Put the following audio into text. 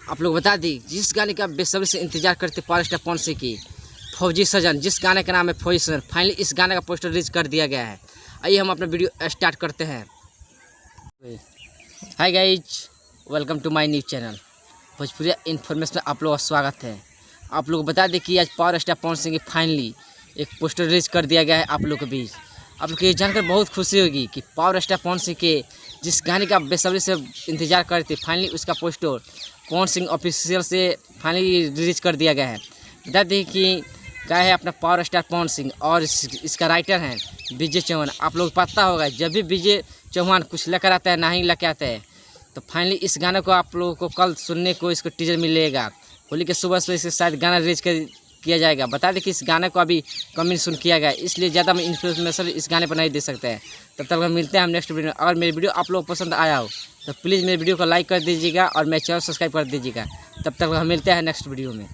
आप लोग बता दी जिस गाने का बेसब्री से इंतजार करते पावर स्टार पवन सिंह की फौजी सजन, जिस गाने का नाम है फौजी सजन, फाइनली इस गाने का पोस्टर रिलीज कर दिया गया है। आइए हम अपना वीडियो स्टार्ट करते हैं। Hi guys, welcome to my new channel Bhojpuri information में आप लोगों का स्वागत है। आप लोग बता दें कि आज पावर स्टार पवन सिंह की फाइनली एक पोस्टर रिलीज कर दिया गया है आप लोग के बीच। आप लोग को ये जानकर बहुत खुशी होगी कि पावर स्टार पवन सिंह के जिस गाने का बेसब्री से इंतजार करते फाइनली उसका पोस्टर पवन सिंह ऑफिशियल से फाइनली रिलीज कर दिया गया है। बता दें कि क्या है अपना पावर स्टार पवन सिंह और इसका राइटर हैं विजय चौहान। आप लोग पता होगा जब भी विजय चौहान कुछ लेकर आता है ना ही लेकर आता है, तो फाइनली इस गाने को आप लोगों को कल सुनने को इसको टीजर मिलेगा। होली के सुबह से शायद गाना रिलीज किया जाएगा। बता दें कि इस गाने को अभी कमिंग सुन किया गया, इसलिए ज़्यादा मैं इन्फॉर्मेशन इस गाने पर नहीं दे सकते हैं। तब तक मिलते हैं हम नेक्स्ट वीडियो में। अगर मेरी वीडियो आप लोगों को पसंद आया हो तो प्लीज़ मेरे वीडियो को लाइक कर दीजिएगा और मेरे चैनल सब्सक्राइब कर दीजिएगा। तब तक हम मिलते हैं नेक्स्ट वीडियो में।